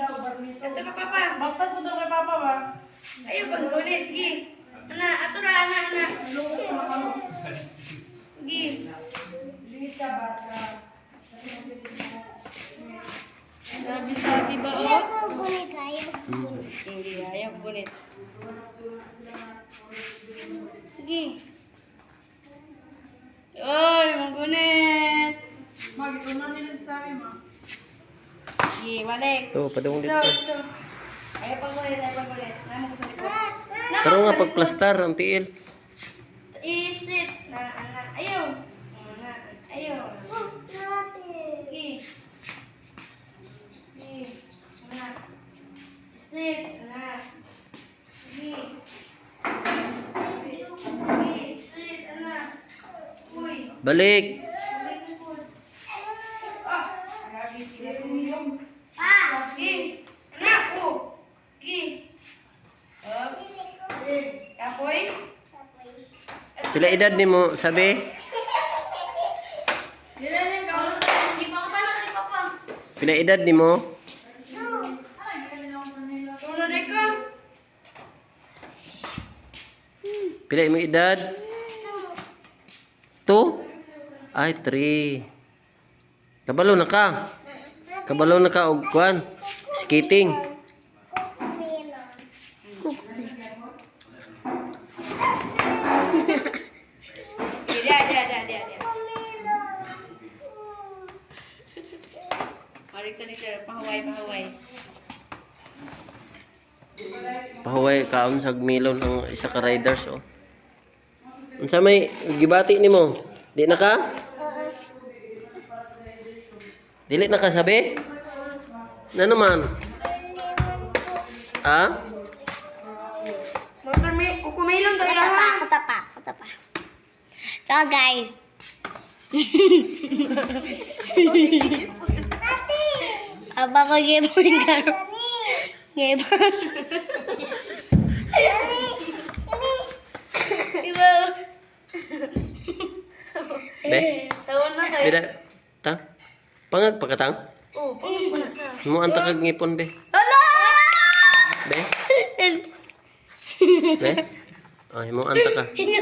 Ito ka, Papa. Baktas mo daw kay Papa ba? Ayaw bang gunit. Sige. Ana, ato na, ana. Sige. Sabi-sabi ba, oh? Hindi, ayaw gunit. Sige. Oy, manggunit. Mag, ito na nila sa amin, ma. Sige, balik. Ito, padung dito. Ito. Ayaw pang gunit, ayaw pang gunit. Namo ko sa likod. Pero nga pagplastar ang tiil. Isit na anak. Ayaw. Anak. Ayaw. Sige. Sige. Anak. Isit. Anak. Sige. Sige. Isit. Anak. Uy. Balik. Balik mo po. Ah. Grabe sila yung. Ah. Sige. Anak. Oh. Sige. Oops. Kapoy. Pila edad ni mo, sabi? Dinanin ka. Hindi pa ako pala ni Papa. Pila edad ni mo? Ay, dinanin ako nila. Tuna rin ka. Pila imong edad? 2? Ay, 3. Kabalo na ka. Kabalo na ka og kuan. Skating. Dia. Mari ka ni sir, pahaway. Pahuway kaon sa milon ang isa ka riders oh. Unsa may gibati nimo? Di na ka? Dili na ka sabi? Na naman? Ha? Kukumailon tayo ha. Kuta pa. So guys. Aba ko game mo yung garo. Game. Iba. Be? Tawon na kayo. Bida. Tang? Pangag pagkatang? Oh, pangit mo na sa. Mo anta kag ngipon be. Hala! Be? Be? Ay mo anta ka. Inyo.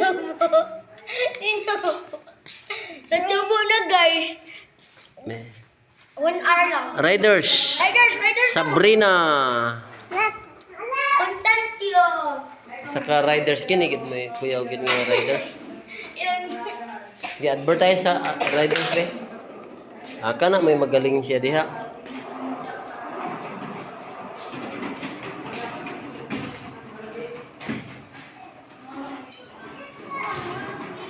Natubo na guys. Be. 1 hour lang. Riders. Riders. Sabrina. Content yun. Saka riders kini gid mo kuya og gid nga riders. Ilang Gi-advertise sa riders be. Aka na may magaling siya diha.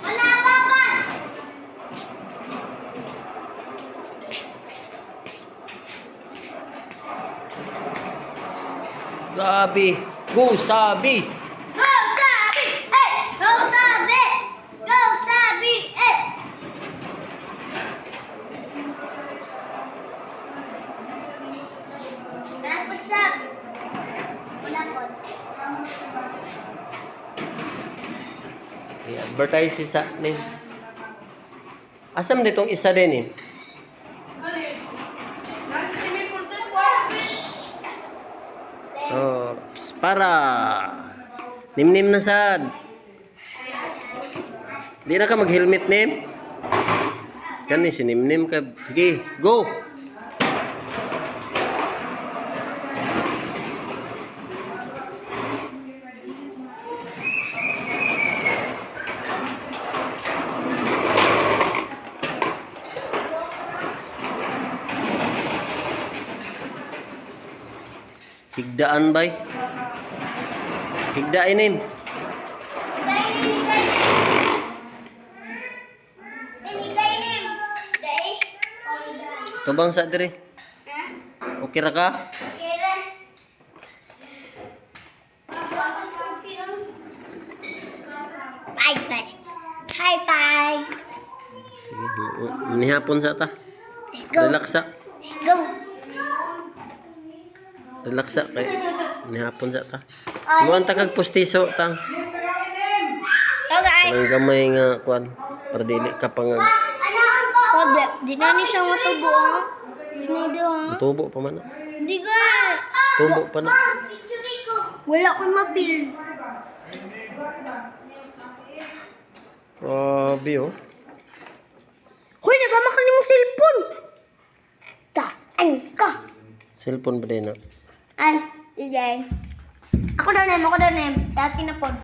wala pa ba? Sabi. Go sabi. Go Sabi! Hey! Go Sabi! Go Sabi! Hey! Dapat sa... Wala po. I-advertise sa ni. Asam ditong isa din eh. Nasa swimming pool to, Oh, para nimnim na sad. Di na ka mag-helmet nim. Kani si nimnim ka. Sige, go. Higdaan bay. Higdainin. Tubang sa dire. Okay ra ka? Bye bye. Hi bye. Sige, nihapon sa ta. Let's go. Relax sa. Let's go. Relax sa kay nihapon sa ta. Mo anta kag postiso tang. So guys. Ang gamay nga kwan para dili ka pang Di na ni siya matubo ah. Di na daw ah. tubo pa man. Di ka. Tubo pa na. Wala akong mapil. Grabe oh. Hoy, nagkamakan mo cellphone. Taan ka. Cellphone ba din na? Ay, sige. Ako daw, Nem. Sa akin na po.